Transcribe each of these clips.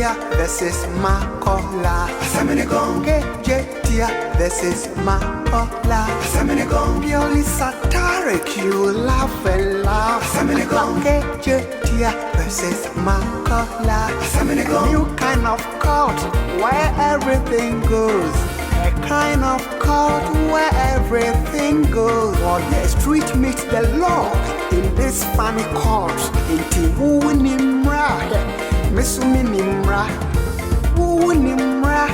Kejetia versus Makola. Kejetia versus Makola. Purely satiric, you laugh and laugh. Kejetia versus Makola. New kind of cult where everything goes. A kind of cult where everything goes. Or the street meets the law in this funny cult. Inti wu nimra, mesumi nimra. Wu nimra,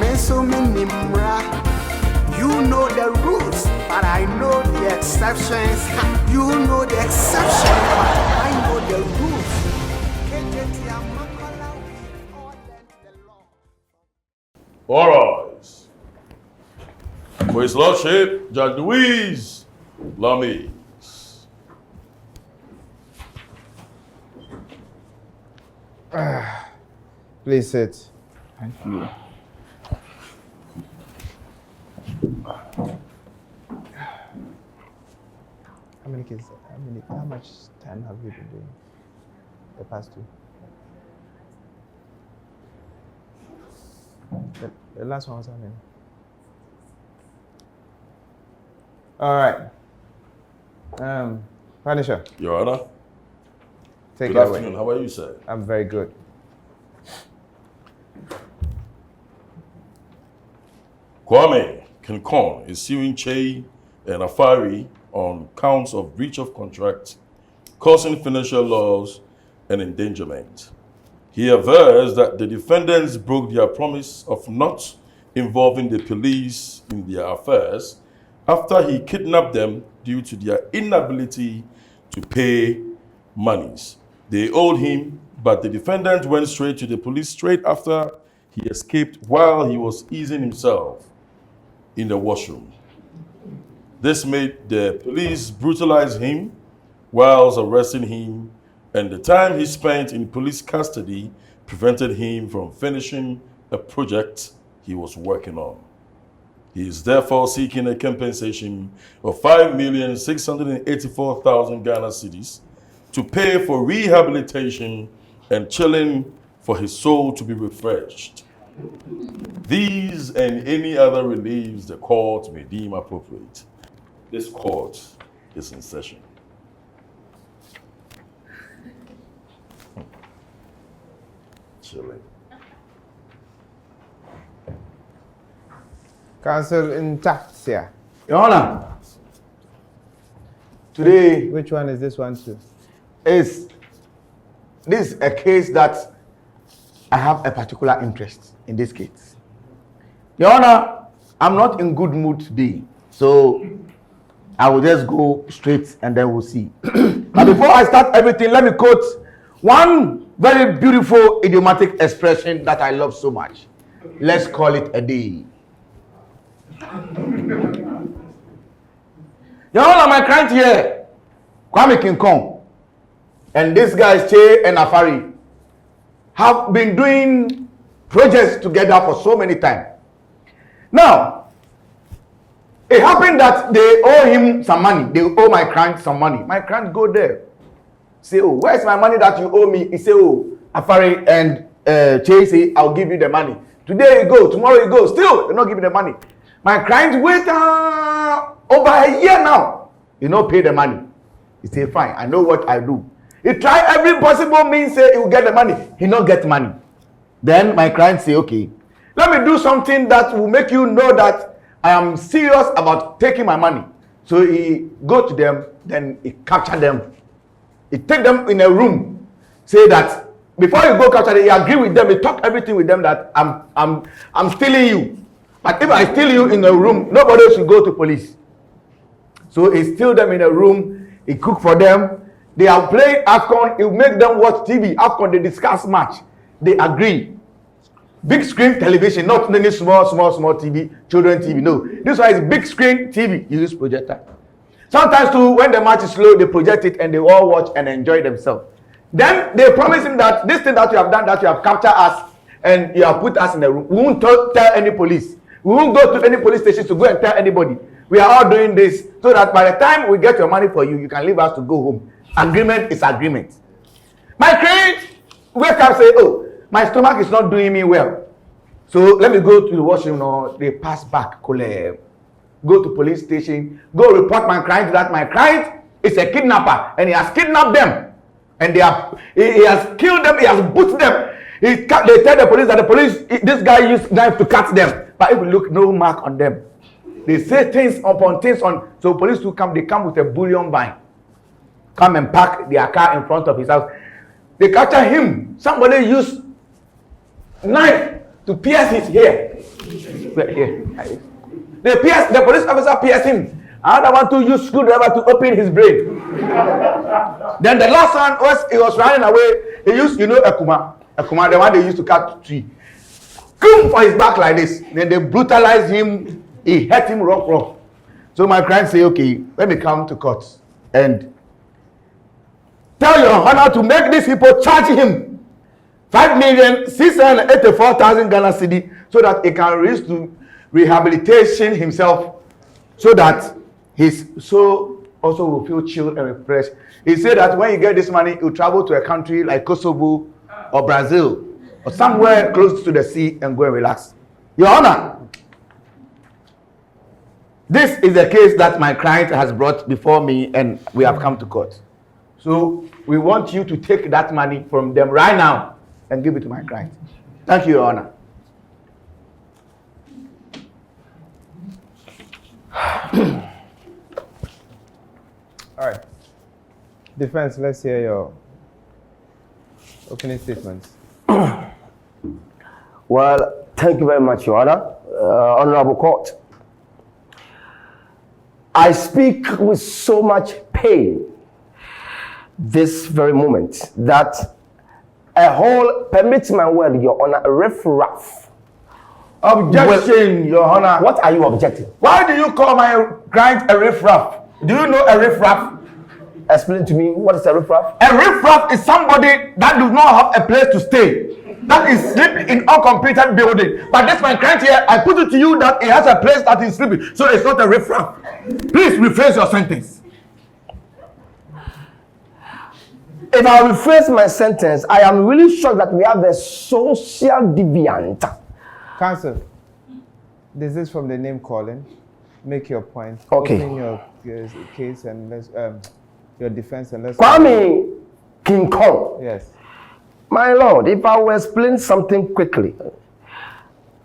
mesumi nimra. You know the rules, but I know the exceptions. You know the exceptions, but I know the rules. Kejetia Makola, we all learn the law. All right. For His Lordship, Judge Liezer-Legacy. Please sit. Thank you. How much time have you been doing the past two? The last one was how many? All right. Punisher. Your Honor. Take Good it away. afternoon. How are you, sir? I'm very good. Kwame Kinkon is suing Che and Afari on counts of breach of contract, causing financial loss, and endangerment. He avers that the defendants broke their promise of not involving the police in their affairs after he kidnapped them due to their inability to pay monies they owed him, but the defendant went straight to the police straight after he escaped while he was easing himself in the washroom. This made the police brutalize him whilst arresting him, and the time he spent in police custody prevented him from finishing a project he was working on. He is therefore seeking a compensation of 5,684,000 Ghana cedis to pay for rehabilitation and chilling for his soul to be refreshed. These and any other reliefs the court may deem appropriate. This court is in session. Chilling. Counsel intact, sir. Your Honor, today Which one is this one too? this is a case that I have a particular interest in this case. Your Honor, I'm not in good mood today, so I will just go straight and then we'll see. But before I start everything, let me quote one very beautiful idiomatic expression that I love so much. Let's call it a day. Your Honor, my client here, Kwame Kinkon, and these guys, Che and Afari, have been doing projects together for so many times. Now, it happened that they owe him some money. They owe my client some money. My client go there. Say, oh, where's my money that you owe me? He say, oh, Afari and Che say, I'll give you the money. Today you go, tomorrow you go. Still, they're not giving the money. My client wait over a year now. You not pay the money. He say, fine, I know what I do. He try every possible means, say he will get the money. He not get money. Then my client say, okay, let me do something that will make you know that I am serious about taking my money. So he go to them, then he capture them. He take them in a room, say that before you go capture them, he agree with them, he talk everything with them that I'm stealing you. But if I steal you in a room, nobody should go to police. So he steal them in a room, he cook for them. They are playing AFCON, he make them watch TV. AFCON, they discuss match. They agree. Big screen television, not any small TV, children TV. No, this one is big screen TV. You use projector. Sometimes too, when the match is slow, they project it and they all watch and enjoy themselves. Then they promise him that this thing that you have done, that you have captured us and you have put us in a room, we won't tell any police. We won't go to any police station to go and tell anybody. We are all doing this so that by the time we get your money for you, you can leave us to go home. Agreement is agreement. My client wake up say, oh, My stomach is not doing me well. So let me go to the washroom or they pass back. Go to police station. Go report my client that my client is a kidnapper and he has kidnapped them. And he has killed them, he has beaten them. They tell the police that this guy used knife to cut them. But if you look, no mark on them. They say things upon things on. So police will come, they come with a bullion vine. Come and park their car in front of his house. They capture him. Somebody used knife to pierce his hair. The police officer pierced him. Another one to use screwdriver to open his brain. Then the last one he was running away. He used, Akuma, the one they used to cut tree. Come for his back like this. Then they brutalized him. He hit him rough. So my client say, okay, let me come to court and tell your honor to make these people charge him 5,684,000 Ghana cedi so that he can reach to rehabilitation himself, so that his soul also will feel chilled and refreshed. He said that when you get this money, you travel to a country like Kosovo or Brazil or somewhere close to the sea and go and relax. Your honor, this is a case that my client has brought before me and we have come to court. So we want you to take that money from them right now and give it to my client. Thank you, Your Honor. All right. Defense, let's hear your opening statements. Well, thank you very much, Your Honor. Honorable Court. I speak with so much pain this very moment that a whole, permit my word, Your Honor, a riff-raff. Objection, Your Honor. What are you objecting? Why do you call my client a riff-raff? Do you know a riff-raff? Explain to me, what is a riff-raff? A riff-raff is somebody that does not have a place to stay, that is sleeping in uncompleted building. But this my client here, I put it to you that he has a place that he's sleeping, so it's not a riff-raff. Please rephrase your sentence. If I rephrase my sentence, I am really shocked that we have a social deviant. Counsel, this is from the name calling. Make your point. Okay. Open your case and let's your defense and let's. Kwame King Kong. Yes. My lord, if I will explain something quickly.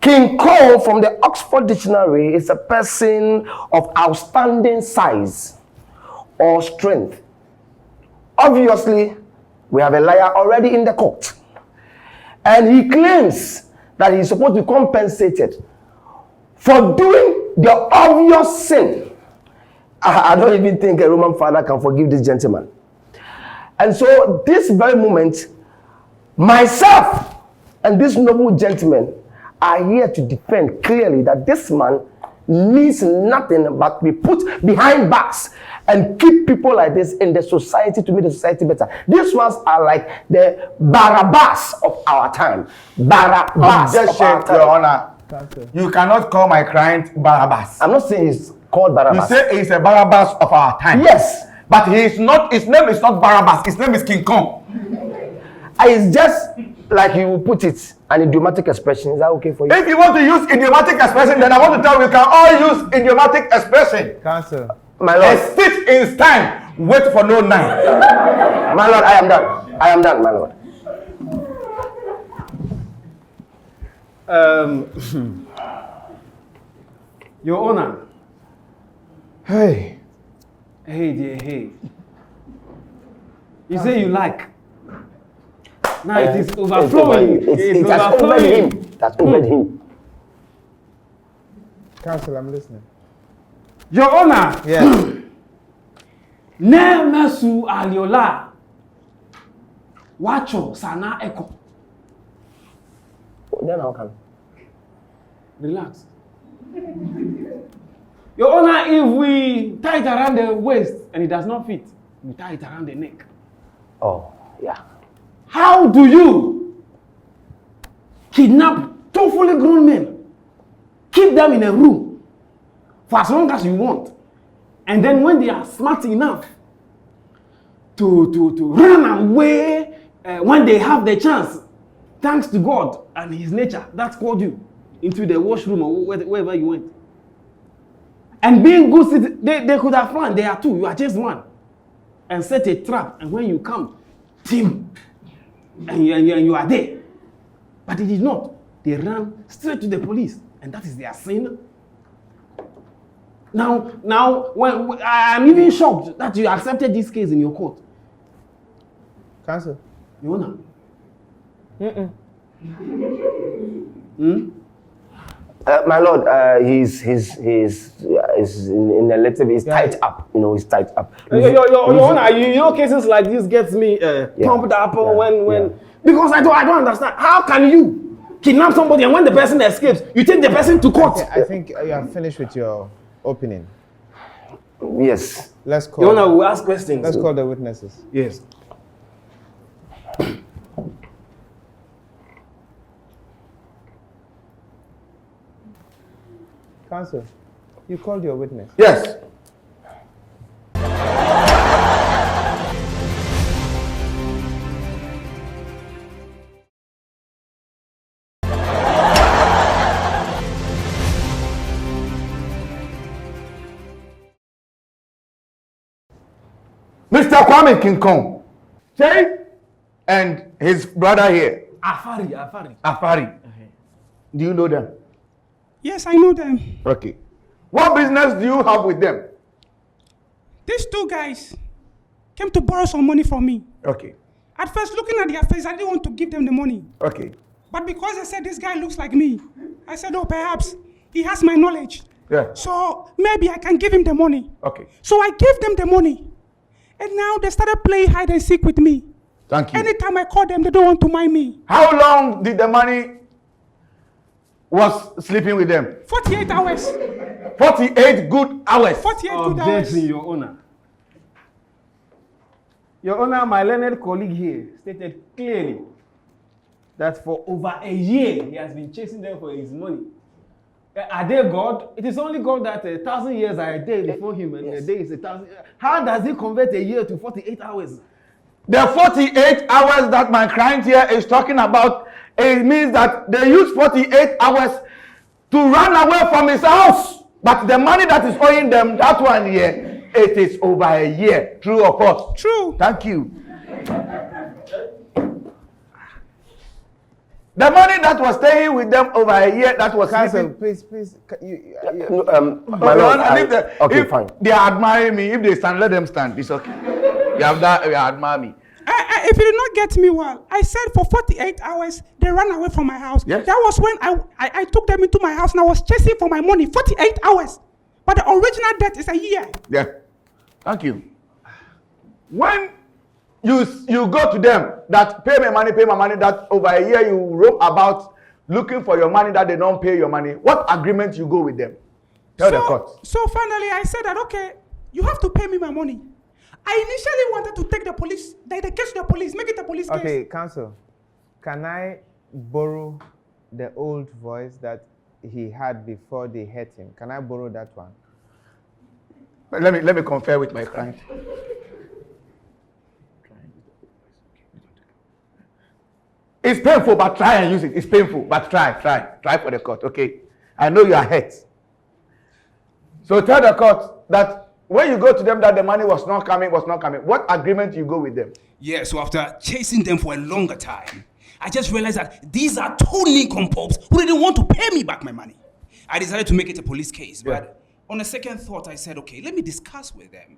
King Kong from the Oxford Dictionary is a person of outstanding size or strength. Obviously, we have a liar already in the court. And he claims that he's supposed to be compensated for doing the obvious sin. I don't even think a Roman father can forgive this gentleman. And so this very moment, myself and this noble gentleman are here to defend clearly that this man needs nothing but be put behind bars and keep people like this in the society to make the society better. These ones are like the Barabbas of our time. Barabbas of our time. Your Honor. You cannot call my client Barabbas. I'm not saying he's called Barabbas. You say he's a Barabbas of our time. Yes. But he is not, his name is not Barabbas, his name is King Kong. It's just like you put it, an idiomatic expression. Is that okay for you? If you want to use idiomatic expression, then I want to tell you, we can all use idiomatic expression. Counsel. My lord. A sit in time, wait for no nine. My lord, I am done. I am done, my lord. Your Honor. Hey. Hey, dear, hey. You say you like. Now it is overflowing. It has over him. That's over him. Counsel, I'm listening. Your Honor. Yes. Ne mesu aliola. Wacho sana eko. Then how come? Relax. Your Honor, if we tie it around the waist and it does not fit, we tie it around the neck. Oh, yeah. How do you kidnap two fully grown men, keep them in a room for as long as you want, and then when they are smart enough to run away when they have the chance, thanks to God and his nature, that called you into the washroom or wherever you went. And being good citizens, they could have planned. They are two, you are just one. And set a trap, and when you come, team, and you are there. But they did not. They ran straight to the police, and that is their sin. Now, when I'm even shocked that you accepted this case in your court. Counsel. Your Honor. My lord, he's in a little bit. He's tied up. You know, he's tied up. Your Honor, you know cases like this gets me pumped up when because I don't understand. How can you kidnap somebody and when the person escapes, you take the person to court? I think you have finished with your opening. Yes. Let's call. Your Honor, we'll ask questions. Let's call the witnesses. Yes. Counsel, you called your witness. Yes. Mr. Kwame Kinkong, Jay, and his brother here, Afari. Do you know them? Yes, I know them. Okay. What business do you have with them? These two guys came to borrow some money from me. Okay. At first, looking at their face, I didn't want to give them the money. Okay. But because they said this guy looks like me, I said, oh, perhaps he has my knowledge. Yeah. So maybe I can give him the money. Okay. So I gave them the money. And now they started playing hide and seek with me. Thank you. Anytime I call them, they don't want to mind me. How long did the money was sleeping with them? 48 hours. 48 good hours. 48 good hours. Objection, Your Honor. Your Honor, my learned colleague here stated clearly that for over a year he has been chasing them for his money. Are they God? It is only God that 1,000 years are a day before him, and a day is 1,000. How does he convert a year to 48 hours? The 48 hours that my client here is talking about, it means that they use 48 hours to run away from his house. But the money that is owing them, that one year, it is over a year. True or false? True. Thank you. The money that was staying with them over a year, that was Counsel, sleeping. please. My lord, okay, if fine. they admire me, if they stand, let them stand. It's okay. You have that, you admire me. If you did not get me well, I said for 48 hours, they ran away from my house. Yes. That was when I took them into my house and I was chasing for my money, 48 hours. But the original debt is a year. Yeah. Thank you. When you go to them that pay my money, that over a year you roam about looking for your money that they don't pay your money, what agreement you go with them? Tell the court. So finally I said that, okay, you have to pay me my money. I initially wanted to take the case to the police, make it a police case. Okay, counsel, can I borrow the old voice that he had before they hurt him? Can I borrow that one? Let me confer with my client. It's painful, but try and use it. It's painful, but try for the court. Okay, I know you are hurt. So tell the court that when you go to them that the money was not coming, what agreement you go with them? Yeah, so after chasing them for a longer time, I just realized that these are two nincompoops who didn't want to pay me back my money. I decided to make it a police case, but on a second thought, I said, okay, let me discuss with them.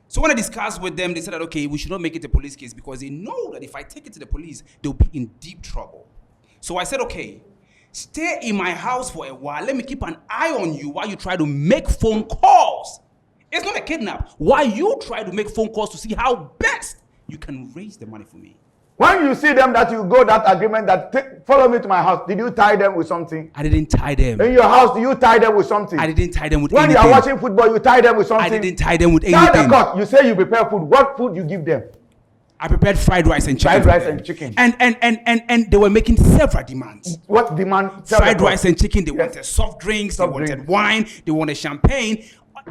So when I discussed with them, they said that, okay, we should not make it a police case because they know that if I take it to the police, they'll be in deep trouble. So I said, okay, stay in my house for a while. Let me keep an eye on you while you try to make phone calls. It's not a kidnap. While you try to make phone calls to see how best you can raise the money for me. When you see them that you go that agreement that follow me to my house, did you tie them with something? I didn't tie them. In your house, do you tie them with something? I didn't tie them with when anything. When you are watching football, you tie them with something? I didn't tie them with anything. Tell the court, you say you prepare food. What food you give them? I prepared fried rice and chicken. Fried rice and chicken. And they were making several demands. What demand? Fried rice and chicken. They wanted soft drinks. They wanted wine. They wanted champagne.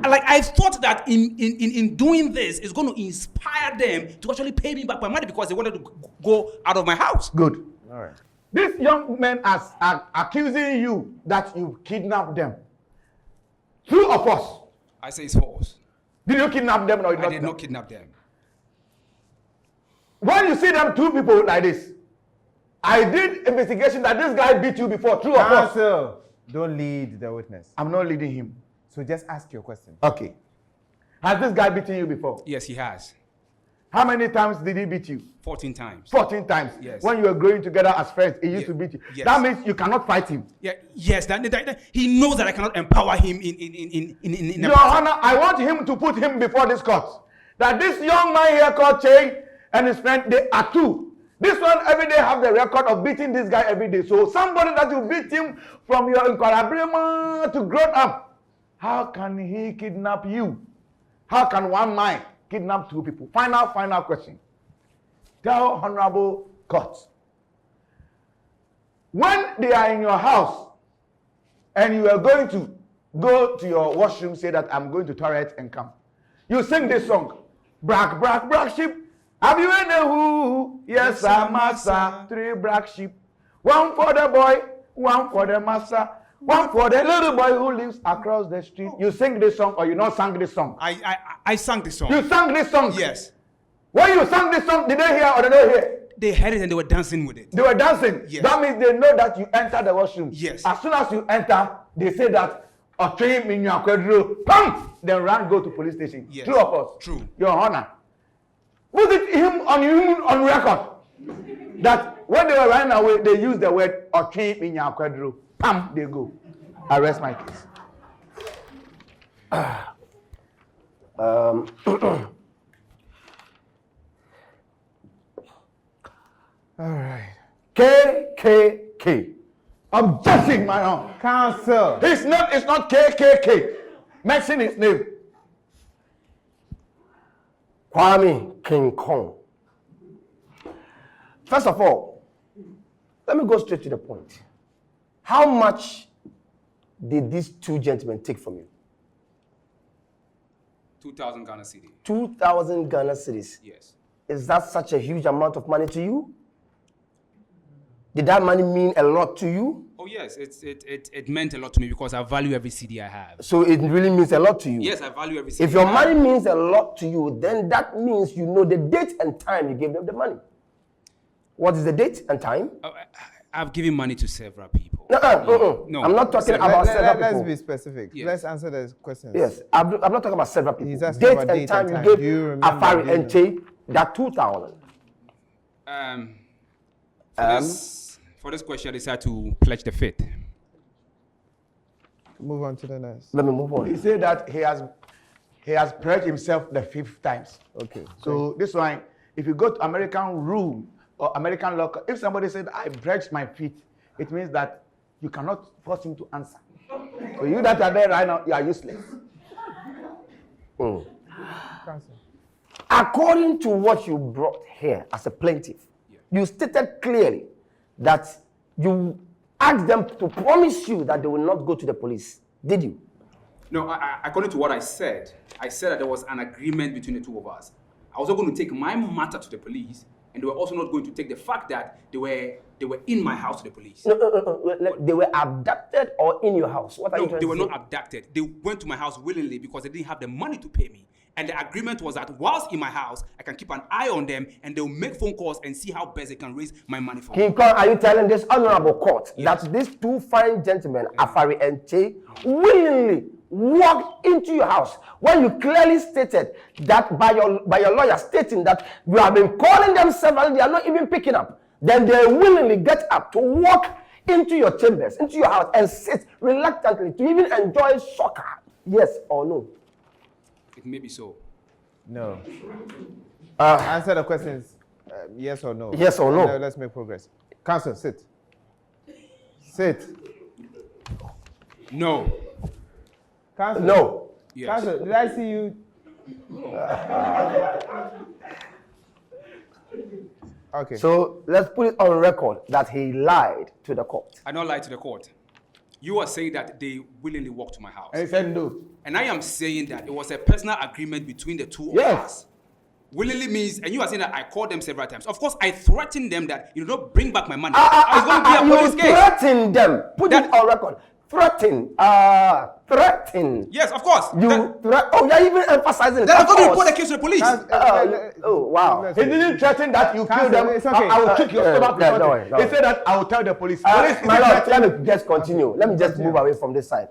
Like I thought that in doing this, it's going to inspire them to actually pay me back my money because they wanted to go out of my house. Good. All right. These young men are accusing you that you kidnapped them. True or false? I say it's false. Did you kidnap them or I did not kidnap them. When you see them two people like this, I did investigation that this guy beat you before. True or false? Counsel, don't lead the witness. I'm not leading him. So just ask your question. Okay. Has this guy beaten you before? Yes, he has. How many times did he beat you? 14 times. 14 times. Yes. When you were growing together as friends, he used to beat you. Yes. That means you cannot fight him. Yeah. Yes. That he knows that I cannot empower him in Your Honor, I want him to put him before this court. That this young man here called Che and his friend, they are two. This one every day have the record of beating this guy every day. So somebody that you beat him from your Inquarabrima to grown up, how can he kidnap you? How can one man kidnap two people? Final question. Tell Honorable Court. When they are in your house and you are going to go to your washroom, say that I'm going to toilet and come. You sing this song. Brack, brack, brack sheep. Have you any who? Yes, sir, master. 3 black sheep. 1 for the boy, 1 for the master, 1 for the little boy who lives across the street. You sing this song or you not sang this song? I sang this song. You sang this song? Yes. When you sang this song, did they hear or did they hear? They heard it and they were dancing with it. They were dancing? Yes. That means they know that you enter the washroom. Yes. As soon as you enter, they say that a train in your quadro, pam! Then run, go to police station. Yes. True or false? True. Your Honor. Put it him on record that when they were running away, they used the word a train in your quadro. Pam! They go. Arrest my case. All right. KKK. Objection, my Honor. Counsel. His name is not KKK. Mention his name. Kwame King Kong. First of all, let me go straight to the point. How much did these two gentlemen take from you? 2,000 Ghana cedi. 2,000 Ghana cedis. Yes. Is that such a huge amount of money to you? Did that money mean a lot to you? Oh yes, it meant a lot to me because I value every CD I have. So it really means a lot to you? Yes, I value every CD. If your money means a lot to you, then that means you know the date and time you gave them the money. What is the date and time? I've given money to several people. No. I'm not talking about several people. Let's be specific. Yes. Let's answer the questions. Yes, I'm not talking about several people. He's asking Date about and date time and you time. gave Do you remember Afari doing and Che that 2,000. For this question, I decided to pledge the faith. Move on to the next. Let me move on. He said that he has pledged himself the 5th times. Okay. So this one, if you go to American rule or American law, if somebody said I pledged my faith, it means that you cannot force him to answer. So you that are there right now, you are useless. Counsel. According to what you brought here as a plaintiff, you stated clearly that you asked them to promise you that they will not go to the police. Did you? No, according to what I said that there was an agreement between the two of us. I was not going to take my matter to the police, and they were also not going to take the fact that they were in my house to the police. No. They were abducted or in your house? What are you trying they were to say? not abducted. They went to my house willingly because they didn't have the money to pay me. And the agreement was that whilst in my house, I can keep an eye on them and they'll make phone calls and see how best they can raise my money for me. King Kong, are you telling this honorable court that these two fine gentlemen, Afari and Che, willingly walked into your house when you clearly stated that by your lawyer stating that you have been calling them several, they are not even picking up. Then they willingly get up to walk into your chambers, into your house and sit reluctantly to even enjoy soccer. Yes or no? It may be so. No. Answer the questions. Yes or no. Yes or no. And, let's make progress. Counsel, sit. Sit. No. Counsel. No. Yes. Counsel, did I see you? Okay. So let's put it on record that he lied to the court. I don't lie to the court. You are saying that they willingly walked to my house. And he said no. And I am saying that it was a personal agreement between the two of Yes. us. willingly means, and you are saying that I called them several times. Of course, I threatened them that you don't bring back my money. It's going to be a police case. You threatened them. Put it on record. Threaten. Yes, of course. You're even emphasizing that. I'm going to report the case to the police. Oh, wow. He didn't threaten that you kill them. It's okay. I will kick your stomach. No. He said that I will tell the police. My lord, let me just continue. Let me just move away from this side.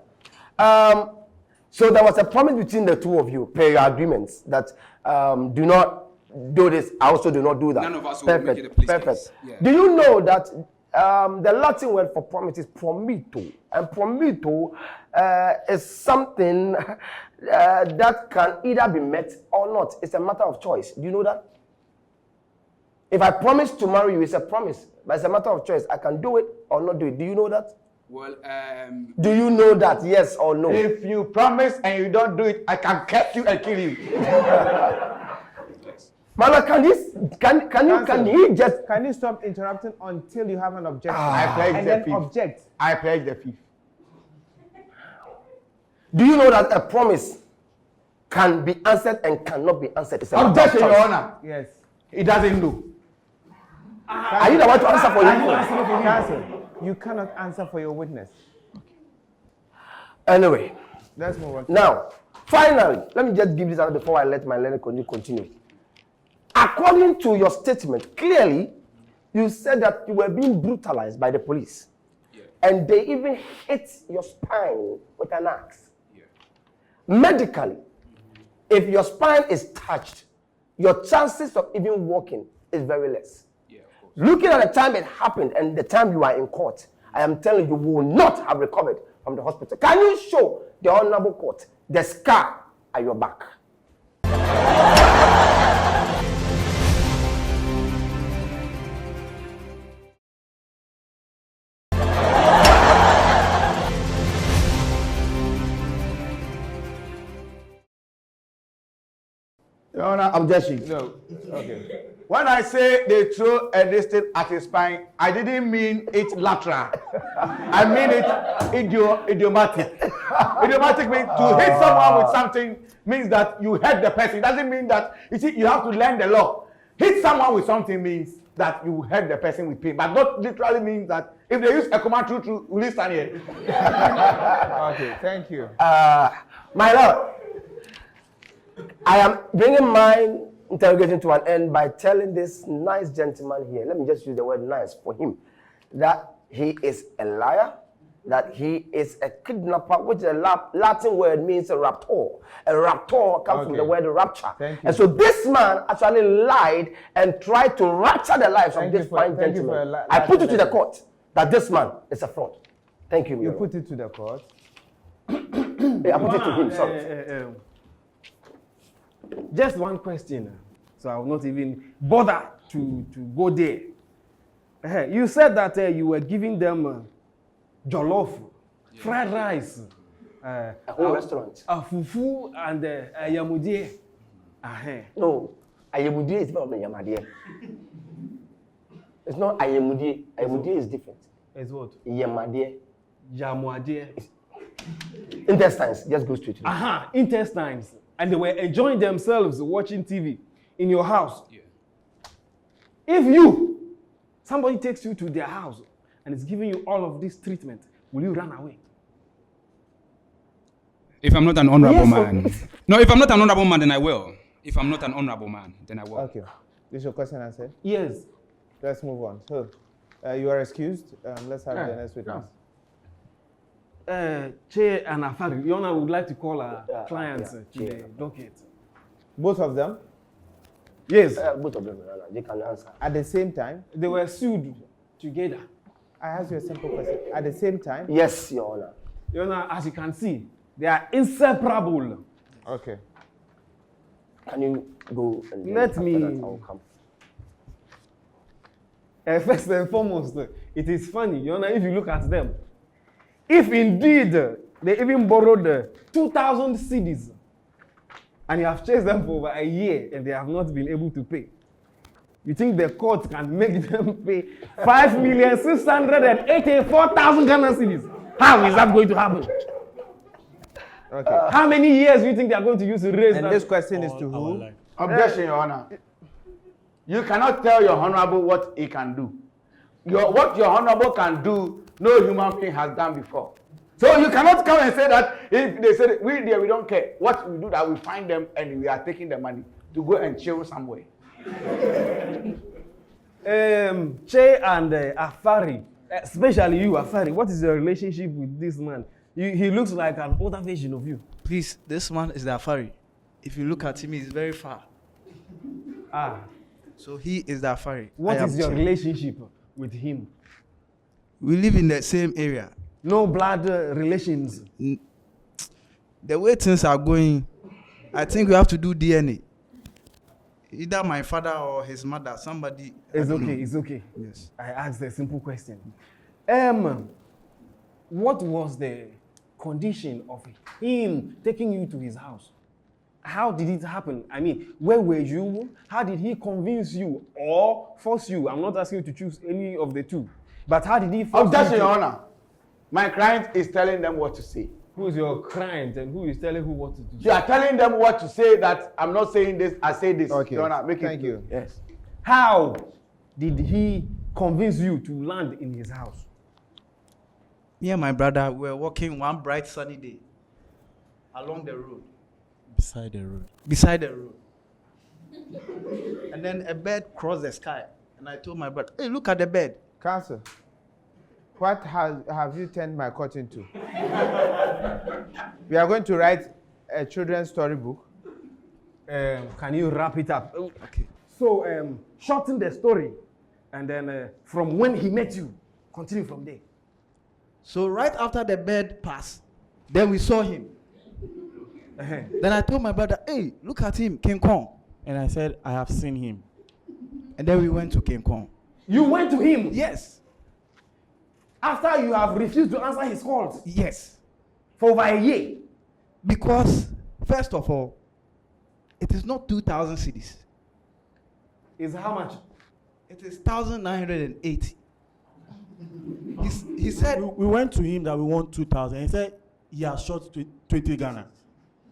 So there was a promise between the two of you, per your agreements, that do not do this. I also do not do that. None of us will make it a police case. Yeah. Do you know that the Latin word for promise is promito, and promito is something that can either be met or not. It's a matter of choice. Do you know that? If I promise to marry you, it's a promise, but it's a matter of choice. I can do it or not do it. Do you know that? Well, do you know that? Yes or no? If you promise and you don't do it, I can catch you and kill you. Mala, can you stop interrupting until you have an objection? I pledge and the then fifth. object. I pledge the fifth. Do you know that a promise can be answered and cannot be answered? It's Objection, Your Honor. Yes. He doesn't do. Are you the one to answer for you? Counsel, you cannot answer for your witness. Anyway, let's move on. Now, finally, let me just give this out before I let my learning continue. According to your statement, clearly, you said that you were being brutalized by the police. Yeah. And they even hit your spine with an axe. Yeah. Medically, if your spine is touched, your chances of even walking is very less. Yeah, of course. Looking at the time it happened and the time you are in court, I am telling you, you will not have recovered from the hospital. Can you show the honorable court the scar at your back? Your Honor, objection. No. Okay. When I say they throw a distance at his spine, I didn't mean it lateral. I mean it idiomatic. Idiomatic means to hit someone with something means that you hurt the person. It doesn't mean that, you see, you have to learn the law. Hit someone with something means that you hurt the person with pain, but not literally means that if they use a command through, will you stand here? Okay, thank you. My lord, I am bringing my interrogation to an end by telling this nice gentleman here, let me just use the word nice for him, that he is a liar, that he is a kidnapper, which a Latin word means a raptor. A raptor comes from the word rapture. Thank you. And so this man actually lied and tried to rapture the lives of this fine gentleman. I put it to the court that this man is a fraud. Thank you. You put it to the court? I put it to him, sorry. Just one question, so I will not even bother to go there. You said that you were giving them jollof, fried rice, a whole restaurant, fufu, and yamudie. No, ayamudie is different from yamadie. It's not ayamudie. Ayamudie is different. It's what? Yamadie. Yamuadie. Intestines. Just go straight to it. Intestines. And they were enjoying themselves watching TV in your house. Yeah. If somebody takes you to their house and is giving you all of this treatment, will you run away? If I'm not an honorable man. No, if I'm not an honorable man, then I will. If I'm not an honorable man, then I will. Okay. Is your question answered? Yes. Let's move on. So, you are excused. Let's have the next witness. Che and Afari, Your Honor would like to call our clients to the docket. Both of them? Yes. Both of them, they can answer. At the same time? They were sued together. I ask you a simple question. At the same time? Yes, Your Honor. Your Honor, as you can see, they are inseparable. Okay. Can you go and let me I'll come. First and foremost, it is funny, Your Honor, if you look at them. If indeed they even borrowed 2,000 cedis and you have chased them for over a year and they have not been able to pay, you think the court can make them pay 5,684,000 Ghana cedis? How is that going to happen? Okay. How many years do you think they are going to use to raise that? And this question is to who? Objection, Your Honor. You cannot tell your honorable what he can do. What your honorable can do, no human being has done before. So you cannot come and say that if they say we don't care. What we do that we find them and we are taking the money to go and chill somewhere. Che and Afari, especially you, Afari, what is your relationship with this man? He looks like an older version of you. Please, this man is the Afari. If you look at him, he's very far. So he is the Afari. What is your relationship with him? We live in the same area. No blood relations. The way things are going, I think we have to do DNA. Either my father or his mother, somebody. It's okay, it's okay. Yes. I asked a simple question. What was the condition of him taking you to his house? How did it happen? I mean, where were you? How did he convince you or force you? I'm not asking you to choose any of the two. But how did he force you? Objection, Your Honor. My client is telling them what to say. Who is your client and who is telling who what to do? You are telling them what to say that I'm not saying this, I say this. Okay. Your Honor, Thank you. Yes. How did he convince you to land in his house? Me and my brother were walking one bright sunny day along the road. Beside the road. Beside the road. And then a bird crossed the sky. And I told my brother, hey, look at the bird. Counsel, what have you turned my court into? We are going to write a children's storybook. Can you wrap it up? Okay. So, shorten the story. And then from when he met you, continue from there. So right after the bird passed, then we saw him. Then I told my brother, hey, look at him, King Kong. And I said, I have seen him. And then we went to King Kong. You went to him? Yes. After you have refused to answer his calls? Yes. For over a year? Because, first of all, it is not 2,000 cedis. Is how much? It is 1,980. He said... We went to him that we want 2,000. He said he has shot 20 Ghana.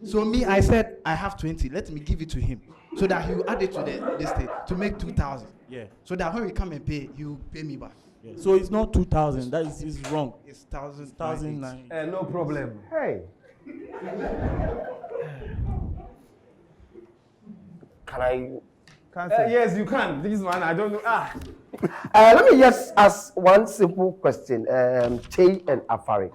So me, I said, I have 20. Let me give it to him. So that he will add it to this thing to make 2,000. Yeah. So that when we come and pay, he will pay me back. Yeah. So it's not 2,000. That is wrong. It's 1,000. 1,009. No problem. Hey. Can I? Yes, you can. This one, I don't know. Let me just ask one simple question. Che and Afari.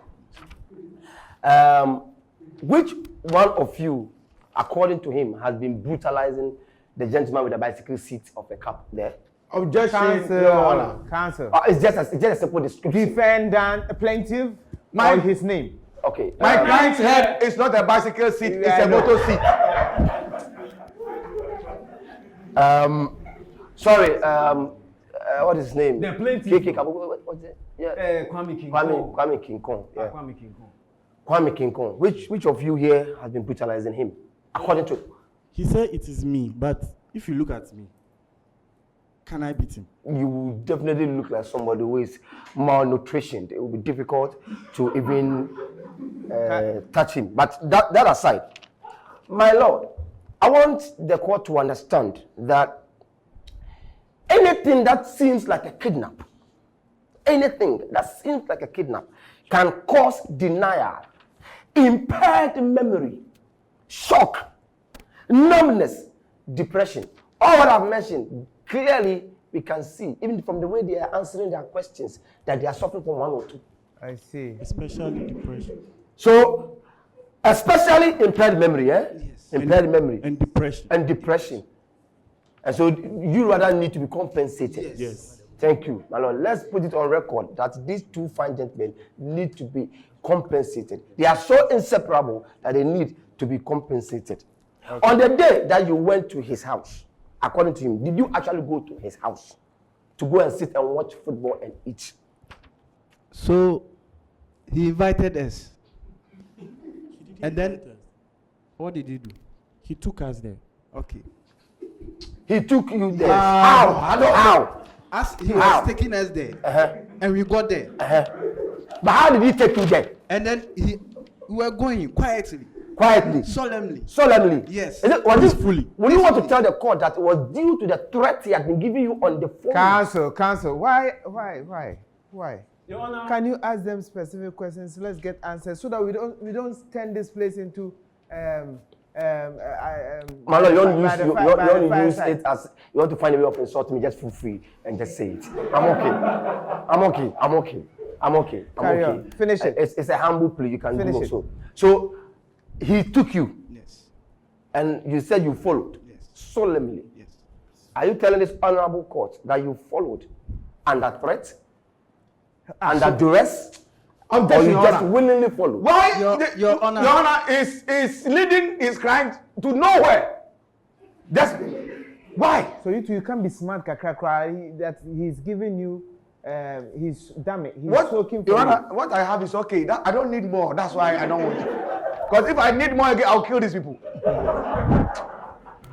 Which one of you, according to him, has been brutalizing the gentleman with the bicycle seat of the cab there? Objection, Your Honor. Counsel. It's just a simple description. Defendant, plaintiff, or his name. Okay. My client's head is not a bicycle seat, it's a motor seat. Sorry, what is his name? The plaintiff. What's it? Yeah. Kwame King Kong. Kwame King Kong. Yeah. Kwame King Kong. Kwame King Kong. Which of you here has been brutalizing him? According to... He said it is me, but if you look at me, can I beat him? You will definitely look like somebody who is malnutritioned. It will be difficult to even touch him. But that aside, my lord, I want the court to understand that anything that seems like a kidnap, can cause denial, impaired memory, shock, numbness, depression. All what I've mentioned, clearly we can see, even from the way they are answering their questions, that they are suffering from one or two. I see. Especially depression. So, especially impaired memory, Yes. Impaired memory. And depression. And depression. And so you rather need to be compensated. Yes. Thank you, my lord. Let's put it on record that these two fine gentlemen need to be compensated. They are so inseparable that they need to be compensated. Okay. On the day that you went to his house, according to him, did you actually go to his house to go and sit and watch football and eat? So he invited us. And then, what did he do? He took us there. Okay. He took you there. How? As he was taking us there, and we got there. But how did he take you there? And then we were going quietly. Quietly. Solemnly. Solemnly. Yes. Is it, was it, Peacefully. would you want to tell the court that it was due to the threat he had been giving you on the phone? Counsel, why? Your Honor. Can you ask them specific questions? Let's get answers so that we don't turn this place into Malo, you don't use it as you want to find a way of insulting me just for free and just say it. I'm okay. Carry on. Finish it. It's a humble plea. You can Finish do it. so. So he took you. Yes. And you said you followed. Yes. Solemnly. Yes. Are you telling this honorable court that you followed under threat? Under duress? Or you just willingly followed? Why? Your Honor. Your Honor is leading his client to nowhere. Just why? So you can't be smart, kakra. That he's giving you, he's damn it. He's soaking for Your you. Honor, what I have is okay. I don't need more. That's why I don't want it. Because if I need more again, I'll kill these people.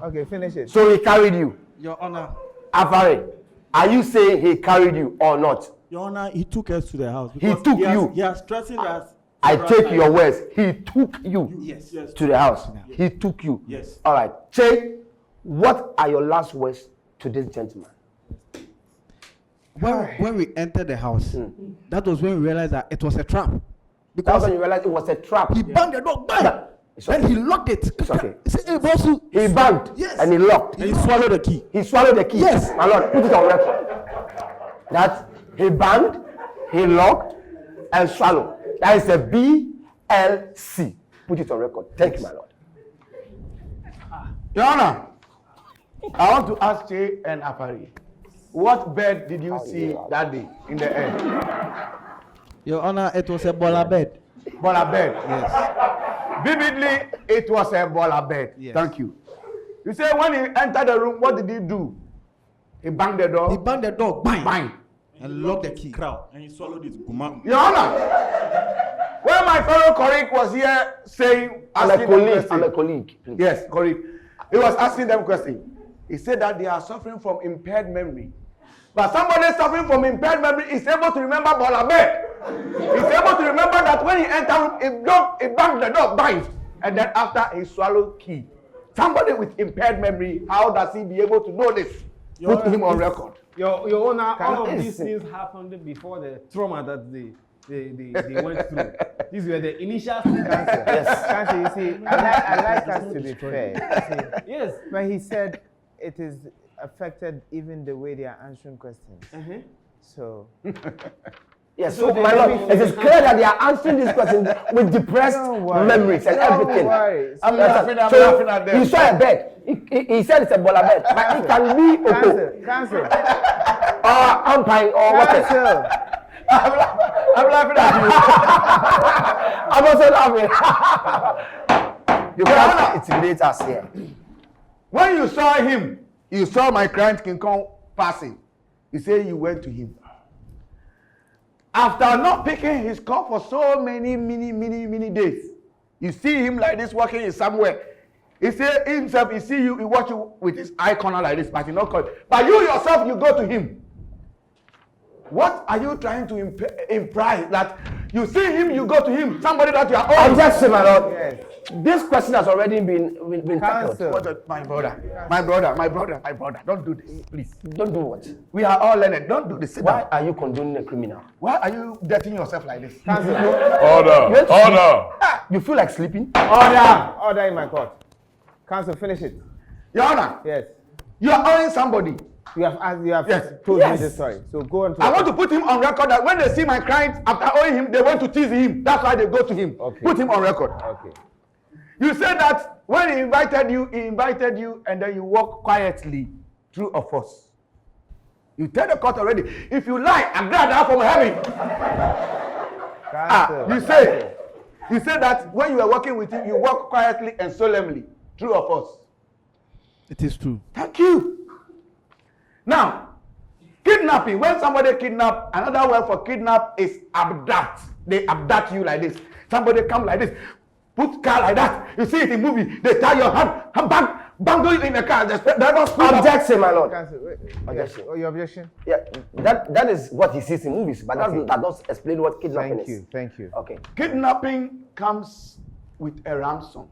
Okay, finish it. So he carried you. Your Honor. Afare, are you saying he carried you or not? Your Honor, he took us to the house. He took you. He has threatened us. I take your words. He took you Yes. to the house. He took you. Yes. All right. Che, what are your last words to this gentleman? When we entered the house, that was when we realized that it was a trap. That was Because when you realized it was a trap. he banged the door, bang! It's okay. Then he locked it. It's okay. He said, hey, boss. He banged Yes. and he locked. And he swallowed the key. He swallowed the key. Yes. My lord, put it on record. That he banged, he locked, and swallowed. That is a BLC. Put it on record. Thank you, my lord. Your Honor, I want to ask Che and Afari, what bed did you see that day in the air? Your Honor, it was a baller bed. Baller bed. Yes. Vividly, it was a baller bed. Yes. Thank you. You say when he entered the room, what did he do? He banged the door. He banged the door, bang! Bang. And locked the key. Crowd. And he swallowed it. Guma. Your Honor, when my fellow colleague was here saying, I'm a asking them colleague. question. I'm a colleague. Please. Yes, colleague. He was asking them question. He said that they are suffering from impaired memory. But somebody suffering from impaired memory is able to remember Bolabe. He's able to remember that when he entered, he banged the door, bang, and then after he swallowed key. Somebody with impaired memory, how does he be able to know this? Put him on record. Your Honor, all of Yes. these things happened before the trauma that they went through. These were the initial stages. Yes. Counsel, you see, I like us to be fair. You see, Yes. but he said it is affected even the way they are answering questions. So Yes, so my lord, it is clear that they are answering these questions with depressed Don't worry. memories and Don't everything. worry. I'm laughing at them. You saw a bed. He said it's a baller bed, but it can be Oko Cancel. or Ampine or whatever. Cancel. I'm laughing at you. I'm also laughing. You can't intimidate us here. When you saw him, you saw my client King Kong passing. You say you went to him. After not picking his call for so many days, you see him like this walking in somewhere. He say himself, he see you, he watch you with his eye corner like this, but he not call. But you yourself, you go to him. What are you trying to imply? That you see him, you go to him, somebody that you are owing. Objection, my lord. Yes. This question has already been tackled. Cancel. My brother, don't do this, please. Don't do what? We are all learned. Don't do this. Sit Why down. are you condoning a criminal? Why are you dirtying yourself like this? Cancel. Order. Order. You feel like sleeping? Order in my court. Counsel, finish it. Your Honor, Yes. you are owing somebody. You have Yes. told Yes. me this story. So go on to I want to put him on record that when they see my client after owing him, they want to tease him. That's why they go to him. Okay. Put him on record. Okay. You said that when he invited you, and then you walk quietly through a force. You tell the court already. If you lie, I'm glad I'm from heaven. Cancel. You said that when you were walking with him, you walk quietly and solemnly through a force. It is true. Thank you. Now, kidnapping. When somebody kidnap, another word for kidnap is abduct. They abduct you like this. Somebody come like this, put car like that. You see it in movie. They tie your hand, bang you in the car. Objection, my lord. Cancel. Wait. Objection. Oh, your objection? Yeah, that is what he sees in movies, but that does explain what kidnapping is. Thank you. Okay. Kidnapping comes with a ransom.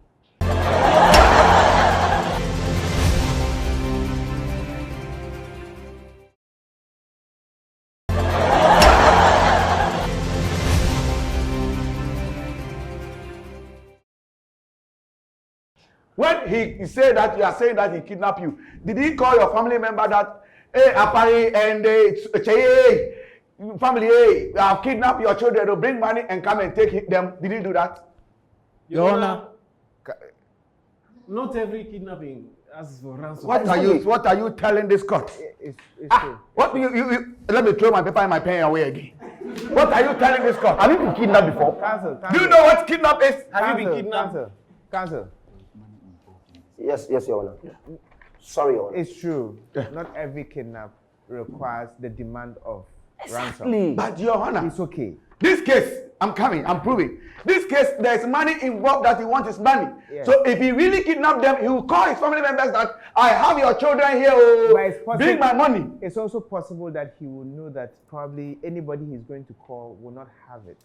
When he said that you are saying that he kidnapped you, did he call your family member that, hey, Apari and Cheye, family, hey, I have kidnapped your children to bring money and come and take them? Did he do that? Your Honor, not every kidnapping asks for ransom. What are you telling this court? It's true. What you let me throw my paper and my pen away again. What are you telling this court? Have you been kidnapped before? Cancel. Do you know what kidnap is? Have you been kidnapped? Cancel. Yes, Your Honor. Sorry, Your Honor. It's true. Not every kidnap requires the demand of ransom. But Your Honor, It's okay. this case, I'm proving. This case, there's money involved that he wants his money. Yeah. So if he really kidnapped them, he will call his family members that I have your children here, But it's possible, bring my money. It's also possible that he will know that probably anybody he's going to call will not have it.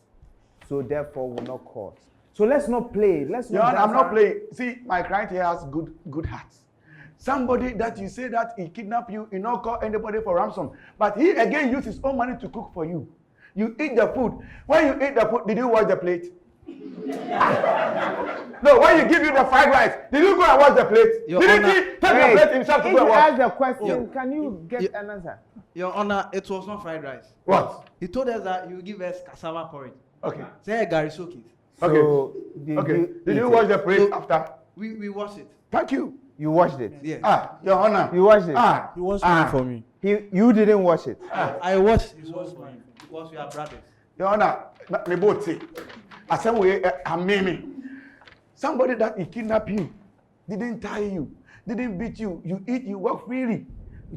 So therefore will not call. So let's not play. Let's Your not. Honor, I'm not playing. See, my client here has good hearts. Somebody that you say that he kidnapped you, he not call anybody for ransom. But he again used his own money to cook for you. You eat the food. When you eat the food, did you wash the plate? No, when you give you the fried rice, did you go and wash the plate? Didn't he take the plate himself to If go and you wash? ask the question, can you get an answer? Your Honor, it was not fried rice. What? He told us that you give us cassava porridge. Okay. Say Gary soak it. So Did you wash the plate after? We wash it. Thank you. You washed it. Yes. Your Honor. You washed it. You watched it for me. You didn't wash it. I washed his husband because we are brothers. Your Honor, me both say. I said we somebody that he kidnapped you, didn't tie you, didn't beat you, you eat, you walk freely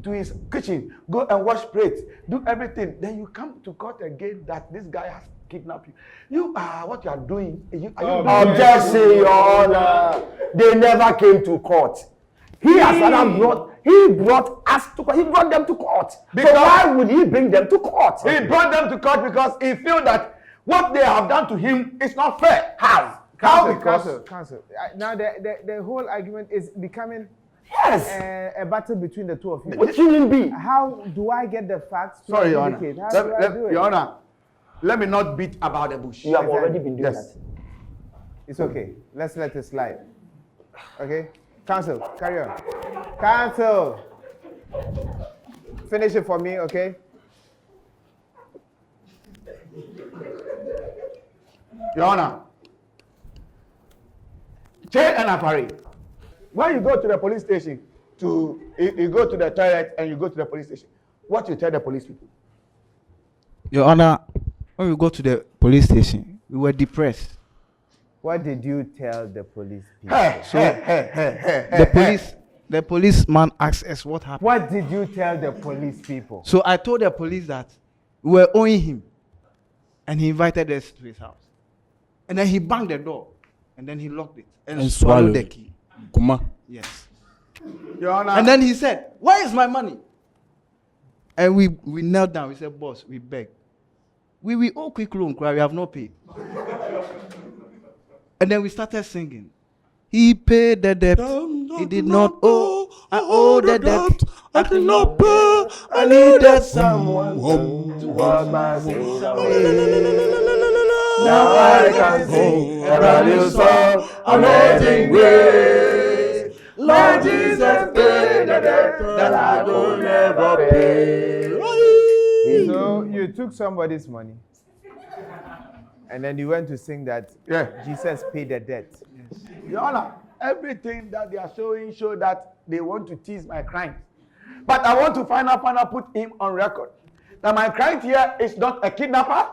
to his kitchen, go and wash plates, do everything. Then you come to court again that this guy has kidnapped you. You are what you are doing. Objection, Your Honor. They never came to court. He brought us to court. He brought them to court. Because so why would he bring them to court? He brought them to court because he feel that what they have done to him is not fair. How? Cancel. Now the whole argument is becoming a battle between the two of you. What shouldn't be? How do I get the facts to Sorry, Your Honor. indicate? How do I do it? Your Honor, let me not beat about the bush. You have already been doing that. It's okay. Let's let it slide. Okay? Cancel. Carry on. Cancel. Finish it for me, okay? Your Honor, Che and Afari, when you go to the police station, you go to the toilet and you go to the police station, what you tell the police people? Your Honor, when we go to the police station, we were depressed. What did you tell the police people? The policeman asked us what happened. What did you tell the police people? So I told the police that we were owing him, and he invited us to his house. And then he banged the door, and then he locked it and swallowed the key. Kuma. Yes. Your Honor. And then he said, "Where is my money?" And we knelt down. We said, "Boss, we beg. We owe quick loan, cry. We have not paid." And then we started singing. He paid the debt. He did not owe. I owe the debt. I did not pay. I needed someone to wash my sins away. Now I can sing a brand new song, amazing grace. Lord Jesus paid the debt that I will never pay. So you took somebody's money, and then you went to sing that Jesus paid the debt. Yes. Your Honor, everything that they are showing show that they want to tease my client. But I want to put him on record that my client here is not a kidnapper.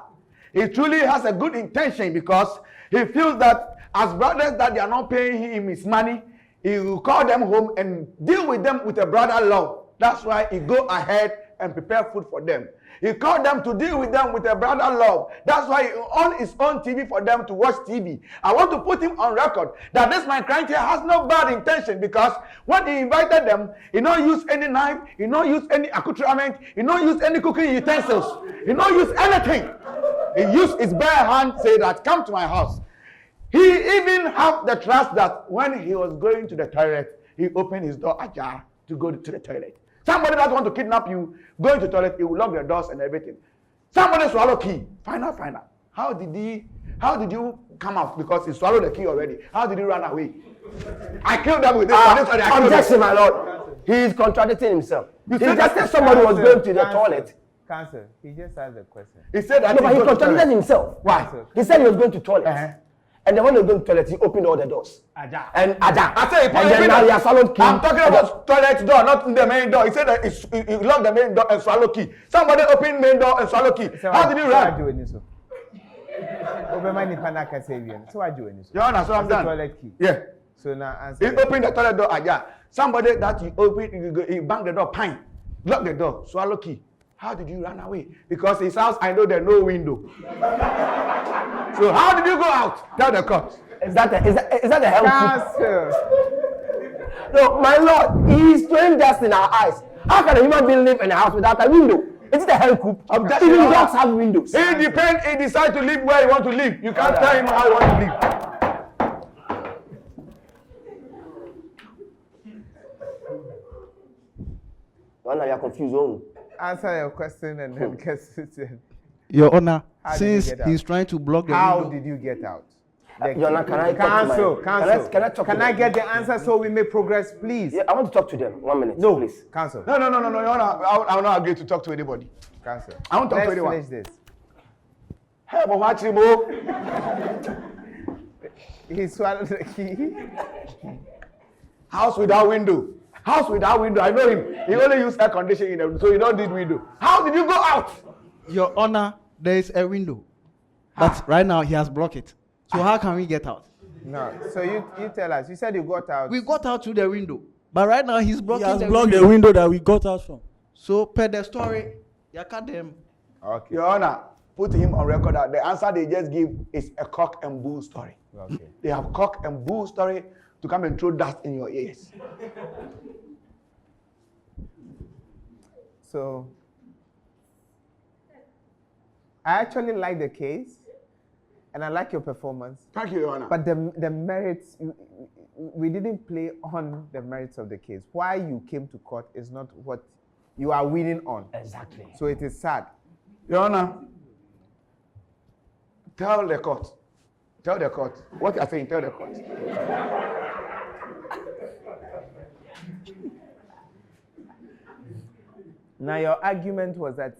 He truly has a good intention because he feels that as brothers that they are not paying him his money, he will call them home and deal with them with a brother love. That's why he go ahead and prepare food for them. He called them to deal with them with a brother love. That's why he on his own TV for them to watch TV. I want to put him on record that this my client here has no bad intention because when he invited them, he not use any knife, he not use any accoutrement, he not use any cooking utensils, he not use anything. He used his bare hand, say that come to my house. He even have the trust that when he was going to the toilet, he opened his door ajar to go to the toilet. Somebody that want to kidnap you, going to the toilet, he will lock the doors and everything. Somebody swallow key. Find out. How did you come out? Because he swallowed the key already. How did he run away? I killed them with this. Objection, my lord. He is contradicting himself. He just said somebody was going to the toilet. Counsel, he just asked a question. He said that. No, but he contradicted himself. Why? He said he was going to toilet. And then when he was going to toilet, he opened all the doors. Aja. And then now he has swallowed key. I'm talking about toilet door, not the main door. He said that he locked the main door and swallow key. Somebody opened main door and swallow key. How did you run? So I do it. Your Honor, so I'm done. Toilet key. Yeah. So now answer. He opened the toilet door. Aja. Somebody that he opened, he banged the door, pine, lock the door, swallow key. How did you run away? Because his house, I know there's no window. So how did you go out? Tell the court. Is that a help? No, my lord, he is throwing dust in our eyes. How can a human being live in a house without a window? Is it a hell coop? Even dogs have windows. It depends. He decides to live where he wants to live. You can't tell him how he wants to live. Well, now you are confused. Answer your question and then guess it. Your Honor, How since did you get he's out? trying to block the How window. did you get out? Your Honor, can I talk to my... Can I get the answer so we make progress, please? Yeah, I want to talk to them. 1 minute, No, please. Counsel. No, Your Honor. I will not agree to talk to anybody. Counsel. I won't talk to anyone. Let's finish this. Hey, but watch him, He swallowed the key. House without window. House without window. I know him. He only used air conditioning in them, so he don't need window. How did you go out? Your Honor, there is a window. But right now he has blocked it. So how can we get out? No. So you tell us. You said you got out. We got out through the window. But right now he's blocking He has the blocked window. the window that we got out from. So per the story, you cut them. Okay. Your Honor, put him on record that the answer they just give is a cock and bull story. Okay. They have cock and bull story to come and throw dust in your ears. So I actually like the case, and I like your performance. Thank you, Your Honor. But the merits, we didn't play on the merits of the case. Why you came to court is not what you are winning on. Exactly. So it is sad. Your Honor, tell the court what you are saying. Tell the court. Now your argument was that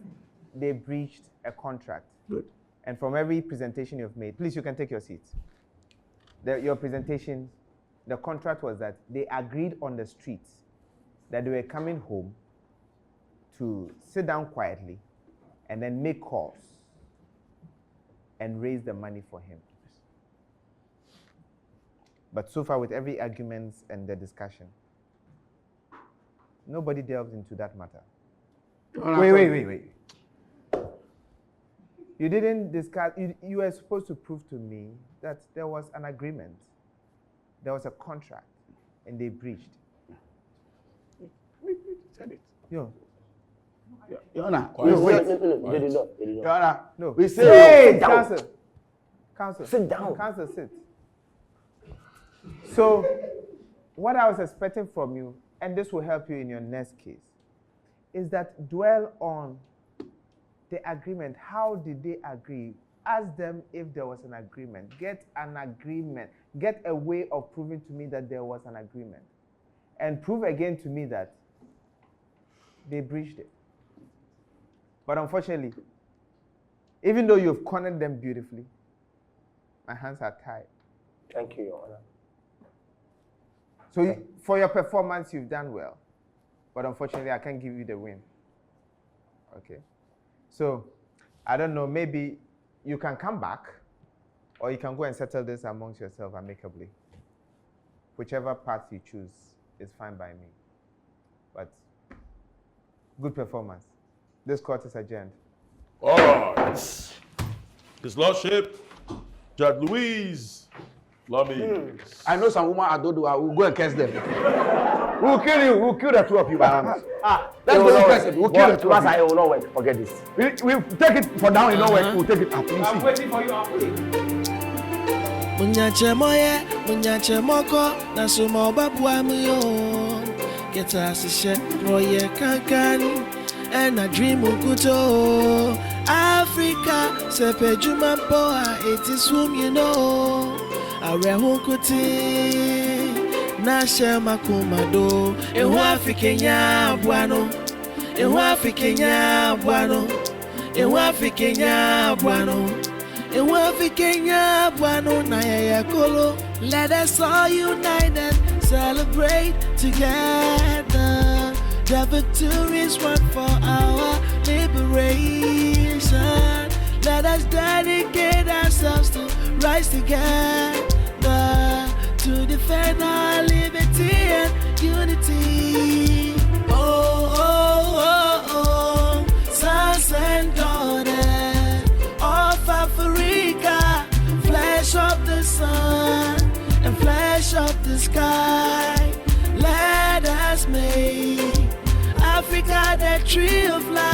they breached a contract. Good. And from every presentation you've made, please, you can take your seats. Your presentation, the contract was that they agreed on the streets that they were coming home to sit down quietly and then make calls and raise the money for him. But so far, with every argument and the discussion, nobody delved into that matter. Wait. You didn't discuss, you were supposed to prove to me that there was an agreement, there was a contract, and they breached. Said it. Yo. Your Honor, No, they did not. Your Honor, No. we say Sit down. Counsel. Sit down. Counsel, sit. So, what I was expecting from you, and this will help you in your next case, is that dwell on the agreement. How did they agree? Ask them if there was an agreement. Get an agreement. Get a way of proving to me that there was an agreement. And prove again to me that they breached it. But unfortunately, even though you've cornered them beautifully, my hands are tied. Thank you, Your Honor. So for your performance, you've done well. But unfortunately, I can't give you the win. Okay. So, I don't know, maybe you can come back, or you can go and settle this amongst yourself amicably. Whichever path you choose is fine by me. But good performance. This court is adjourned. All right. His Lordship, Judge Louise Lobby. I know some woman I don't do. I will go and catch them. We'll kill you. We'll kill the two of you by hands. Let's go to person. We'll kill the two of Master, you. it will not work. Forget this. We'll take it for down. You know where we'll take it up. We'll see. waiting for you. Munyache moye, munyache moko, na suma obabwa miyo. Get us a shit, roye kankan, and a dream ukuto. Africa, sepe jumampoa, it is whom you know. Arehunkuti, Nashe Makumado, Ewafi Kenya Buano, Ewafi Kenya Buano, Ewafi Kenya Buano, Ewafi Kenya Buano, Naya Kolo. Let us all unite and celebrate together. The victory is won for our liberation. Let us dedicate ourselves to rise together to defend our liberty and unity. Oh, oh, oh, oh, sons and daughters of Africa, flesh of the sun and flesh of the sky. Let us make Africa the tree of life.